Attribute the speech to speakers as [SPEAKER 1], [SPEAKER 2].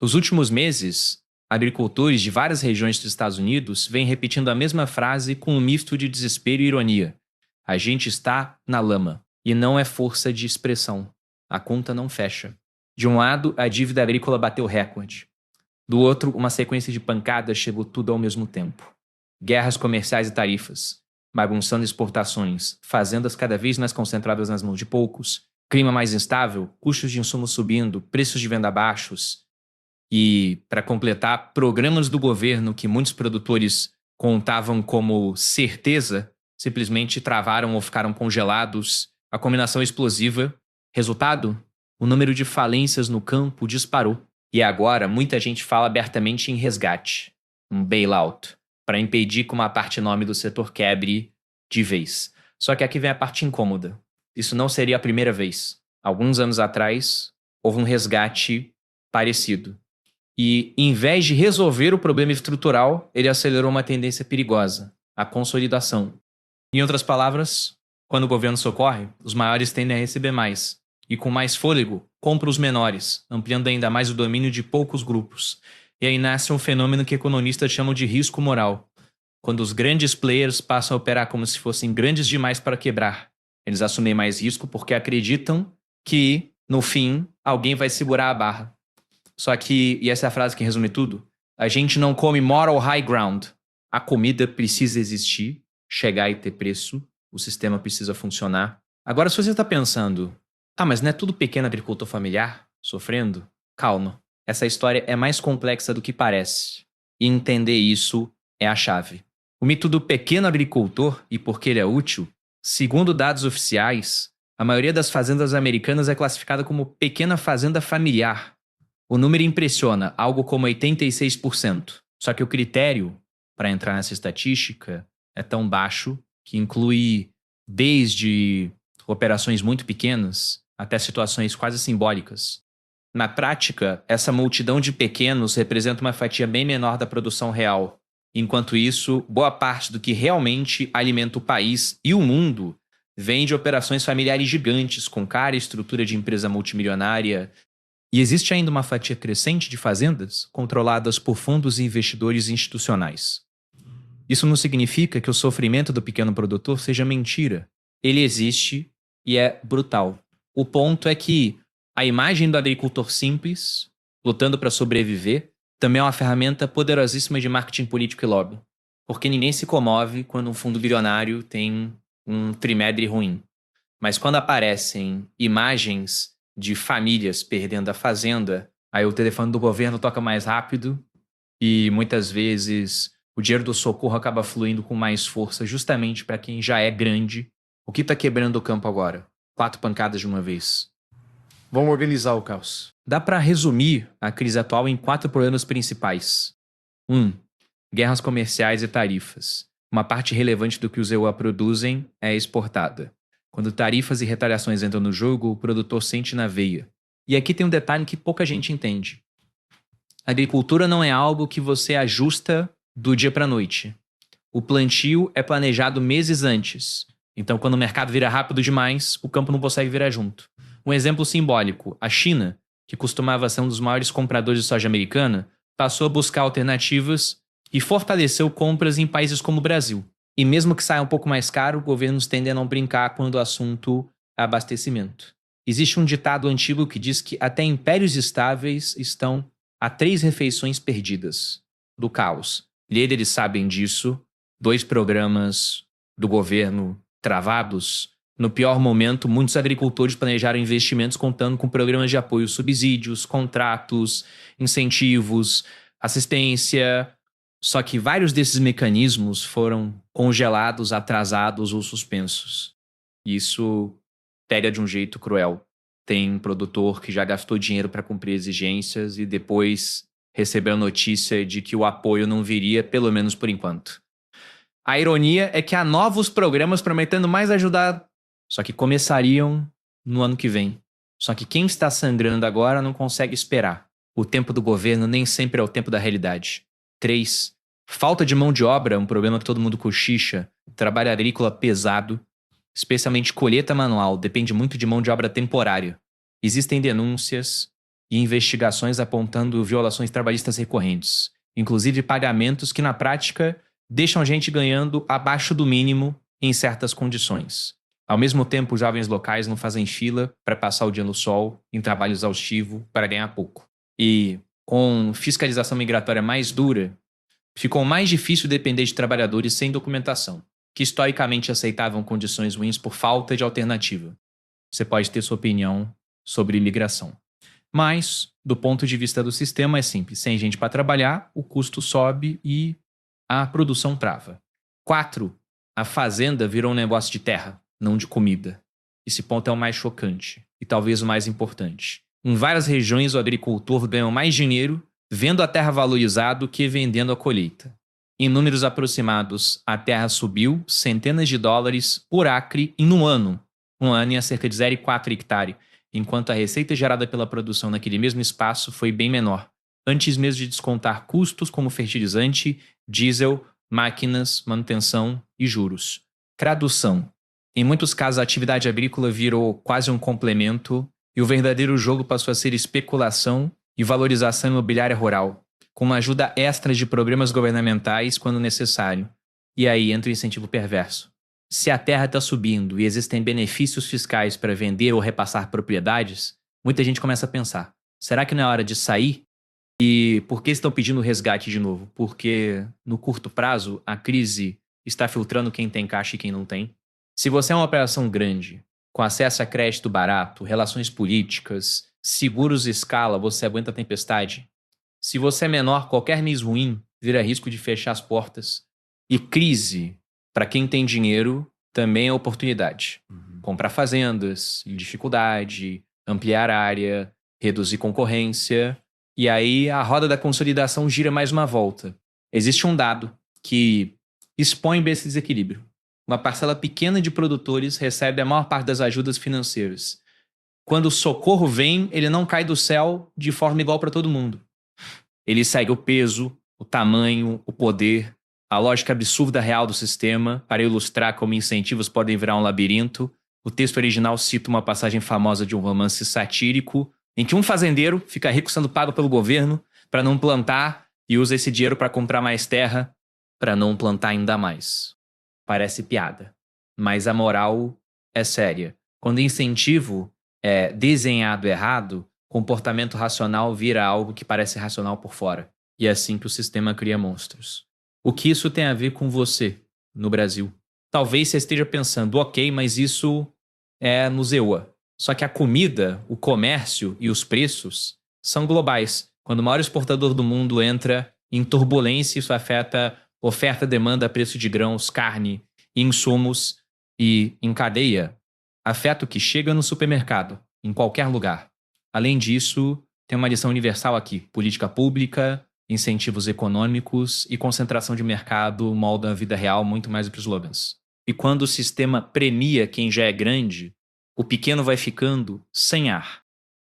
[SPEAKER 1] Nos últimos meses, agricultores de várias regiões dos Estados Unidos vêm repetindo a mesma frase com um misto de desespero e ironia. A gente está na lama. E não é força de expressão. A conta não fecha. De um lado, a dívida agrícola bateu recorde. Do outro, uma sequência de pancadas chegou tudo ao mesmo tempo. Guerras comerciais e tarifas, bagunçando exportações, fazendas cada vez mais concentradas nas mãos de poucos, clima mais instável, custos de insumos subindo, preços de venda baixos. E, para completar, programas do governo que muitos produtores contavam como certeza, simplesmente travaram ou ficaram congelados. A combinação explosiva. Resultado? O número de falências no campo disparou. E agora, muita gente fala abertamente em resgate, um bailout, para impedir que uma parte enorme do setor quebre de vez. Só que aqui vem a parte incômoda. Isso não seria a primeira vez. Alguns anos atrás, houve um resgate parecido. E, em vez de resolver o problema estrutural, ele acelerou uma tendência perigosa, a consolidação. Em outras palavras, quando o governo socorre, os maiores tendem a receber mais. E com mais fôlego, compra os menores, ampliando ainda mais o domínio de poucos grupos. E aí nasce um fenômeno que economistas chamam de risco moral. Quando os grandes players passam a operar como se fossem grandes demais para quebrar. Eles assumem mais risco porque acreditam que, no fim, alguém vai segurar a barra. Só que, e essa é a frase que resume tudo, a gente não come moral high ground. A comida precisa existir, chegar e ter preço, o sistema precisa funcionar. Agora, se você está pensando, mas não é tudo pequeno agricultor familiar sofrendo? Calma, essa história é mais complexa do que parece. E entender isso é a chave. O mito do pequeno agricultor e por que ele é útil, segundo dados oficiais, a maioria das fazendas americanas é classificada como pequena fazenda familiar. O número impressiona, algo como 86%. Só que o critério para entrar nessa estatística é tão baixo que inclui desde operações muito pequenas até situações quase simbólicas. Na prática, essa multidão de pequenos representa uma fatia bem menor da produção real. Enquanto isso, boa parte do que realmente alimenta o país e o mundo vem de operações familiares gigantes, com cara e estrutura de empresa multimilionária. E existe ainda uma fatia crescente de fazendas controladas por fundos e investidores institucionais. Isso não significa que o sofrimento do pequeno produtor seja mentira. Ele existe e é brutal. O ponto é que a imagem do agricultor simples, lutando para sobreviver, também é uma ferramenta poderosíssima de marketing político e lobby. Porque ninguém se comove quando um fundo bilionário tem um trimestre ruim. Mas quando aparecem imagens de famílias perdendo a fazenda, aí o telefone do governo toca mais rápido e muitas vezes o dinheiro do socorro acaba fluindo com mais força justamente para quem já é grande. O que está quebrando o campo agora? 4 pancadas de uma vez. Vamos organizar o caos. Dá para resumir a crise atual em 4 problemas principais. 1. Guerras comerciais e tarifas. Uma parte relevante do que os EUA produzem é exportada. Quando tarifas e retaliações entram no jogo, o produtor sente na veia. E aqui tem um detalhe que pouca gente entende. A agricultura não é algo que você ajusta do dia para a noite. O plantio é planejado meses antes. Então, quando o mercado vira rápido demais, o campo não consegue virar junto. Um exemplo simbólico, a China, que costumava ser um dos maiores compradores de soja americana, passou a buscar alternativas e fortaleceu compras em países como o Brasil. E mesmo que saia um pouco mais caro, governos tendem a não brincar quando o assunto é abastecimento. Existe um ditado antigo que diz que até impérios estáveis estão a 3 refeições perdidas do caos. Líderes sabem disso. 2 programas do governo travados. No pior momento, muitos agricultores planejaram investimentos contando com programas de apoio, subsídios, contratos, incentivos, assistência. Só que vários desses mecanismos foram congelados, atrasados ou suspensos. Isso pega de um jeito cruel. Tem produtor que já gastou dinheiro para cumprir exigências e depois recebeu a notícia de que o apoio não viria, pelo menos por enquanto. A ironia é que há novos programas prometendo mais ajudar, só que começariam no ano que vem. Só que quem está sangrando agora não consegue esperar. O tempo do governo nem sempre é o tempo da realidade. 3. Falta de mão de obra é um problema que todo mundo cochicha. Trabalho agrícola pesado, especialmente colheita manual, depende muito de mão de obra temporária. Existem denúncias e investigações apontando violações trabalhistas recorrentes, inclusive pagamentos que, na prática, deixam a gente ganhando abaixo do mínimo em certas condições. Ao mesmo tempo, os jovens locais não fazem fila para passar o dia no sol em trabalho exaustivo para ganhar pouco. E, com fiscalização migratória mais dura, ficou mais difícil depender de trabalhadores sem documentação, que historicamente aceitavam condições ruins por falta de alternativa. Você pode ter sua opinião sobre imigração. Mas, do ponto de vista do sistema, é simples. Sem gente para trabalhar, o custo sobe e a produção trava. 4. A fazenda virou um negócio de terra, não de comida. Esse ponto é o mais chocante e talvez o mais importante. Em várias regiões, o agricultor ganha mais dinheiro vendo a terra valorizada do que vendendo a colheita. Em números aproximados, a terra subiu centenas de dólares por acre em um ano. Um ano em cerca de 0,4 hectare, enquanto a receita gerada pela produção naquele mesmo espaço foi bem menor, antes mesmo de descontar custos como fertilizante, diesel, máquinas, manutenção e juros. Tradução. Em muitos casos, a atividade agrícola virou quase um complemento e o verdadeiro jogo passou a ser especulação e valorização imobiliária rural, com uma ajuda extra de programas governamentais quando necessário. E aí entra o incentivo perverso. Se a terra está subindo e existem benefícios fiscais para vender ou repassar propriedades, muita gente começa a pensar, será que não é hora de sair? E por que estão pedindo resgate de novo? Porque no curto prazo a crise está filtrando quem tem caixa e quem não tem. Se você é uma operação grande, com acesso a crédito barato, relações políticas, seguros de escala, você aguenta a tempestade. Se você é menor, qualquer mês ruim vira risco de fechar as portas. E crise, para quem tem dinheiro, também é oportunidade. Comprar fazendas, dificuldade, ampliar área, reduzir concorrência. E aí a roda da consolidação gira mais uma volta. Existe um dado que expõe bem esse desequilíbrio. Uma parcela pequena de produtores recebe a maior parte das ajudas financeiras. Quando o socorro vem, ele não cai do céu de forma igual para todo mundo. Ele segue o peso, o tamanho, o poder, a lógica absurda real do sistema. Para ilustrar como incentivos podem virar um labirinto, o texto original cita uma passagem famosa de um romance satírico em que um fazendeiro fica rico sendo pago pelo governo para não plantar e usa esse dinheiro para comprar mais terra para não plantar ainda mais. Parece piada, mas a moral é séria. Quando incentivo é desenhado errado, comportamento racional vira algo que parece racional por fora. E é assim que o sistema cria monstros. O que isso tem a ver com você, no Brasil? Talvez você esteja pensando, ok, mas isso é no ZEUA. Só que a comida, o comércio e os preços são globais. Quando o maior exportador do mundo entra em turbulência, isso afeta oferta, demanda, preço de grãos, carne, insumos e, em cadeia, afeta o que chega no supermercado, em qualquer lugar. Além disso, tem uma lição universal aqui. Política pública, incentivos econômicos e concentração de mercado moldam a vida real muito mais do que os slogans. E quando o sistema premia quem já é grande, o pequeno vai ficando sem ar.